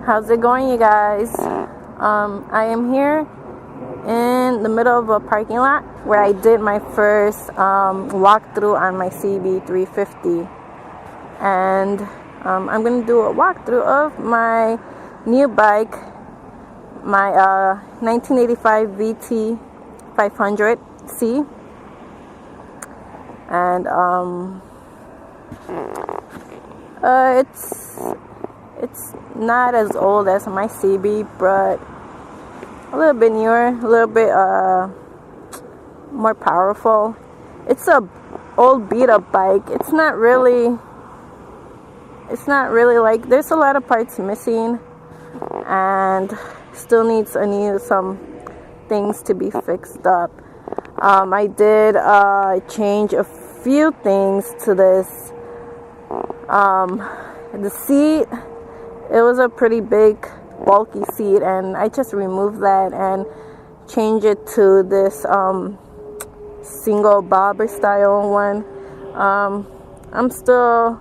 How's it going, you guys? I am here in the middle of a parking lot where I did my first walkthrough on my CB350, and I'm going to do a walkthrough of my new bike, my 1985 VT500C, and it's not as old as my CB, but a little bit newer, a little bit more powerful. It's a old beat up bike. It's not really like, there's a lot of parts missing and still needs some things to be fixed up. I did change a few things to this. The seat, it was a pretty big bulky seat, and I just removed that and changed it to this single bobber style one. I'm still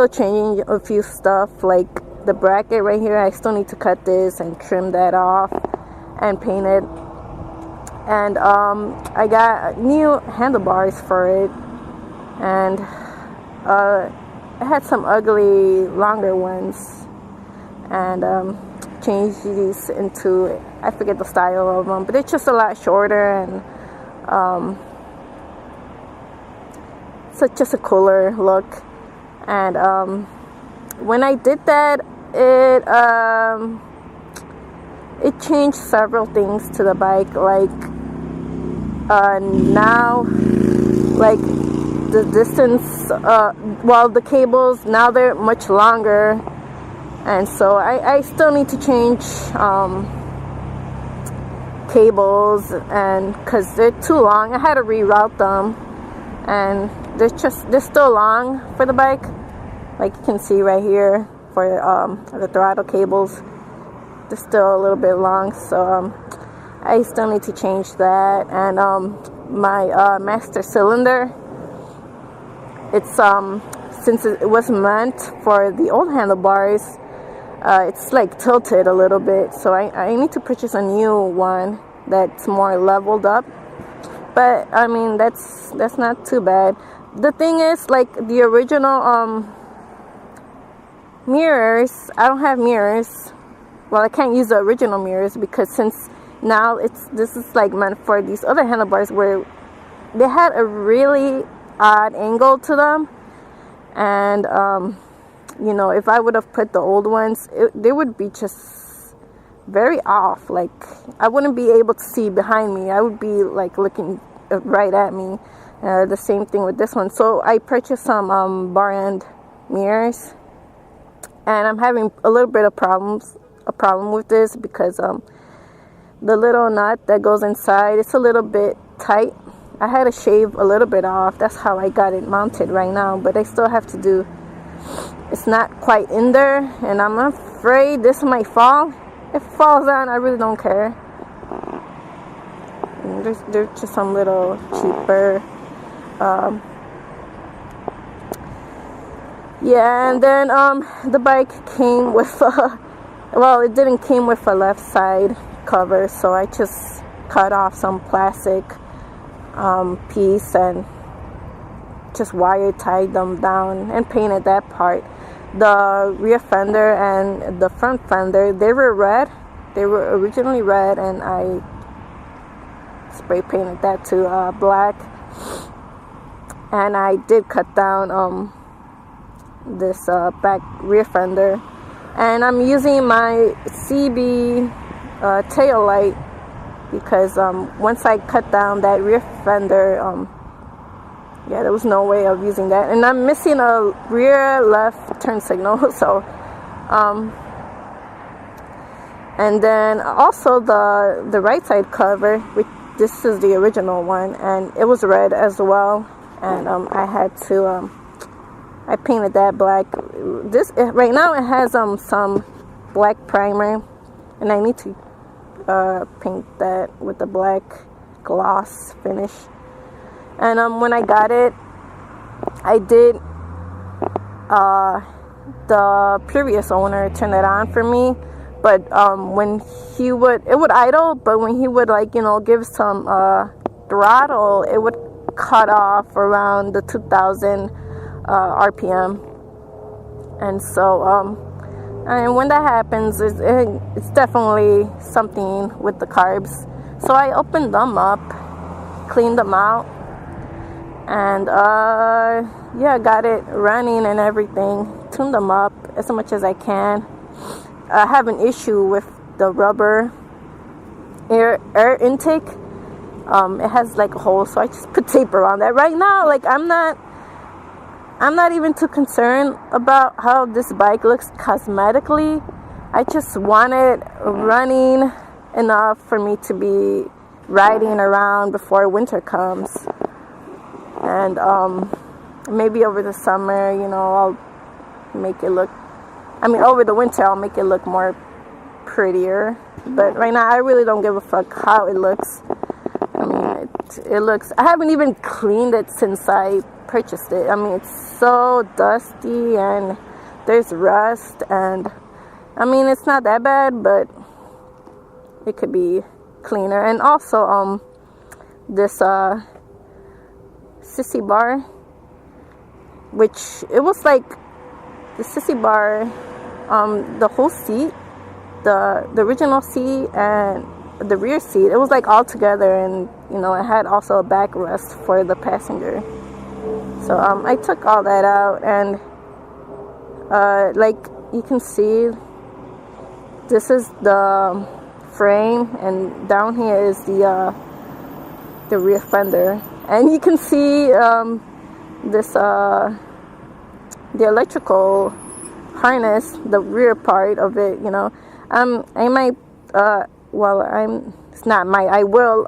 changing a few stuff, like the bracket right here. I still need to cut this and trim that off and paint it. And I got new handlebars for it, and I had some ugly longer ones, and changed these into, I forget the style of them, but it's just a lot shorter, and so just a cooler look. And when I did that, it changed several things to the bike, like now, like the distance, the cables, now they're much longer, and so I still need to change cables, and because they're too long, I had to reroute them, and they're still long for the bike, like you can see right here for the throttle cables. They're still a little bit long, so I still need to change that. And my master cylinder, it's since it was meant for the old handlebars, it's like tilted a little bit, so I need to purchase a new one that's more leveled up. But I mean, that's not too bad. The thing is, like the original mirrors, I don't have mirrors. Well, I can't use the original mirrors because since now this is like meant for these other handlebars where they had a really odd angle to them, and you know, if I would have put the old ones, they would be just very off. Like I wouldn't be able to see behind me. I would be like looking right at me. The same thing with this one. So I purchased some bar end mirrors, and I'm having a little bit of a problem with this because the little nut that goes inside, it's a little bit tight. I had to shave a little bit off. That's how I got it mounted right now, but I still have to do, it's not quite in there, and I'm afraid this might fall. If it falls down, I really don't care. There's just some little cheaper yeah. And then the bike came with well, it didn't came with a left side cover, so I just cut off some plastic piece and just wire tied them down and painted that part. The rear fender and the front fender, they were red. They were originally red, and I spray painted that to black. And I did cut down this back rear fender, and I'm using my CB tail light because once I cut down that rear fender, yeah, there was no way of using that, and I'm missing a rear left turn signal. So and then also the right side cover, which this is the original one, and it was red as well, and I had to I painted that black. This right now it has some black primer, and I need to paint that with the black gloss finish. And when I got it, I did the previous owner turned it on for me, but when he would, it would idle, but when he would, like, you know, give some throttle, it would cut off around the 2000 RPM. And so and when that happens, it's definitely something with the carbs. So I opened them up, cleaned them out, and yeah, got it running and everything, tuned them up as much as I can. I have an issue with the rubber air intake. It has like a hole, so I just put tape around that. Right now, like, I'm not even too concerned about how this bike looks cosmetically. I just want it running enough for me to be riding around before winter comes. And maybe over the summer, you know, I'll make it look, I mean, over the winter, I'll make it look more prettier. But right now, I really don't give a fuck how it looks. I mean, it looks, I haven't even cleaned it since I purchased it. I mean, it's so dusty and there's rust, and I mean, it's not that bad, but it could be cleaner. And also this sissy bar, which it was like the sissy bar, the whole seat, the original seat and the rear seat, it was like all together, and you know, it had also a backrest for the passenger. So I took all that out, and like you can see, this is the frame, and down here is the rear fender, and you can see this the electrical harness, the rear part of it. You know, I might I will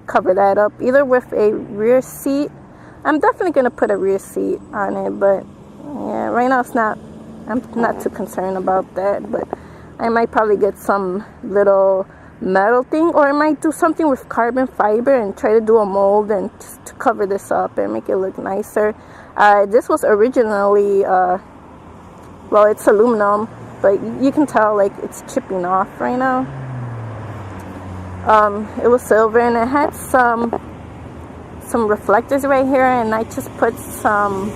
cover that up either with a rear seat. I'm definitely gonna put a rear seat on it, but yeah, right now I'm not too concerned about that. But I might probably get some little metal thing, or I might do something with carbon fiber and try to do a mold and just to cover this up and make it look nicer. This was originally well, it's aluminum, but you can tell like it's chipping off right now. It was silver, and it had some reflectors right here, and I just put some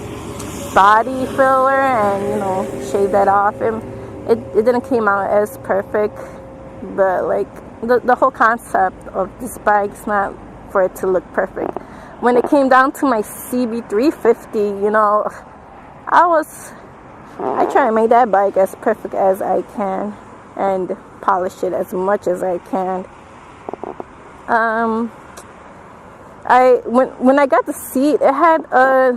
body filler and, you know, shave that off. And it didn't came out as perfect, but like the whole concept of this bike is not for it to look perfect. When it came down to my CB350, you know, I try to make that bike as perfect as I can and polish it as much as I can. When I got the seat, it had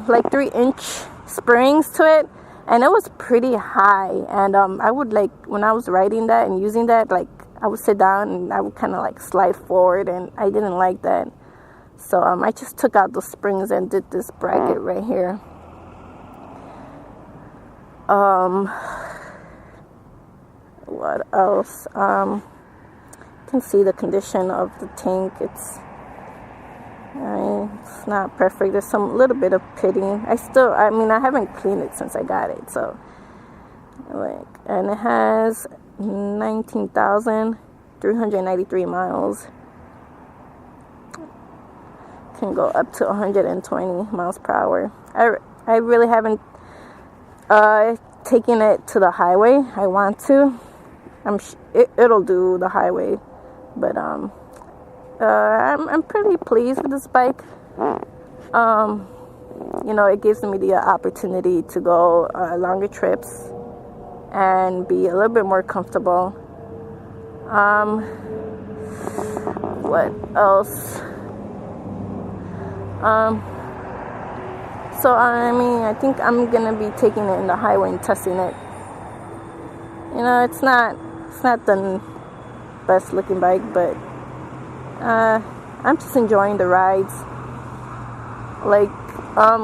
like 3-inch springs to it, and it was pretty high. And I would, like, when I was riding that and using that, like, I would sit down and I would kind of like slide forward, and I didn't like that. So I just took out the springs and did this bracket right here. What else? You can see the condition of the tank. It's not perfect. There's some little bit of pitting. I haven't cleaned it since I got it. So, like, and it has 19,393 miles. Can go up to 120 miles per hour. I really haven't taken it to the highway. I want to. It'll do the highway, but I'm pretty pleased with this bike. You know, it gives me the opportunity to go longer trips and be a little bit more comfortable. What else? So I mean, I think I'm gonna be taking it in the highway and testing it. You know, it's not the best looking bike, but I'm just enjoying the rides. Like,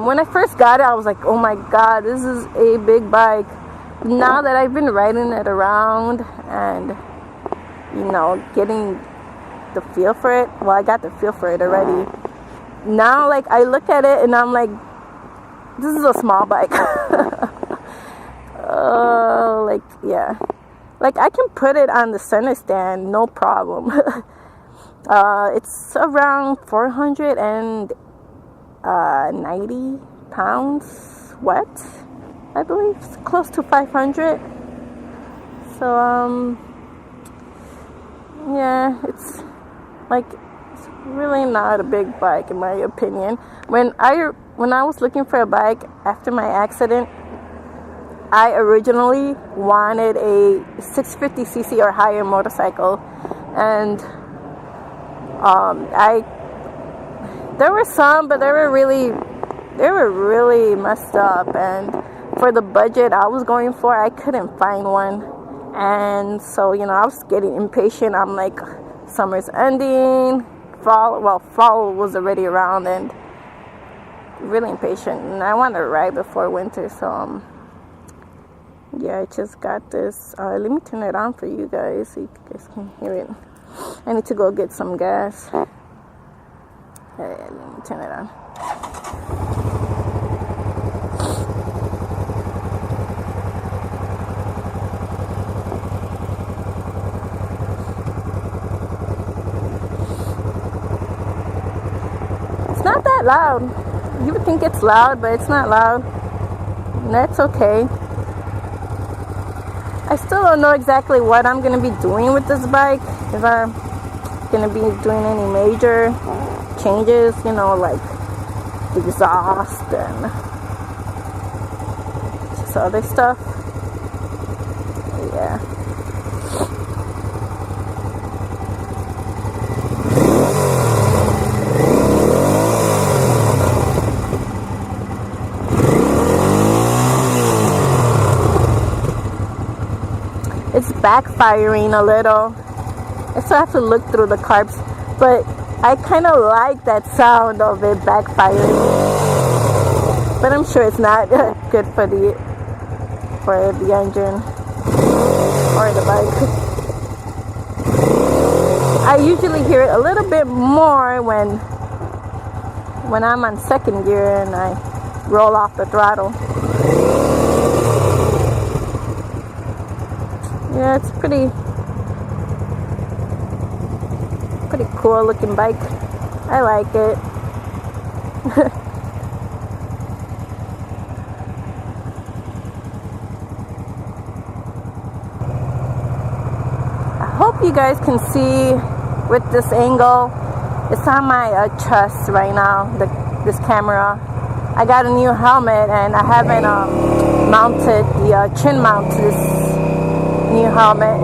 when I first got it, I was like, oh my god, this is a big bike. Now that I've been riding it around and, you know, getting the feel for it, well, I got the feel for it already. Now, like, I look at it and I'm like, this is a small bike. like, yeah, like I can put it on the center stand, no problem. It's around 490 pounds wet, I believe. It's close to 500. So yeah, it's like, it's really not a big bike in my opinion. When I was looking for a bike after my accident, I originally wanted a 650cc or higher motorcycle, and there were some, but they were really messed up, and for the budget I was going for, I couldn't find one. And so, you know, I was getting impatient. I'm like, summer's ending, fall was already around, and really impatient, and I want to ride before winter. So yeah, I just got this. Let me turn it on for you guys so you guys can hear it. I need to go get some gas. Let me turn it on. It's not that loud. You would think it's loud, but it's not loud. And that's okay. I still don't know exactly what I'm going to be doing with this bike. If I'm going to be doing any major changes, you know, like exhaust and just other stuff. Yeah. It's backfiring a little. I still have to look through the carbs, but I kind of like that sound of it backfiring. But I'm sure it's not good for the engine or the bike. I usually hear it a little bit more when I'm on second gear and I roll off the throttle. Yeah, it's pretty cool looking bike. I like it. I hope you guys can see with this angle. It's on my chest right now, this camera. I got a new helmet and I haven't mounted the chin mount to this new helmet,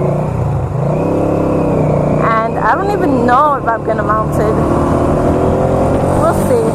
and I don't even know if I'm gonna mount it. We'll see.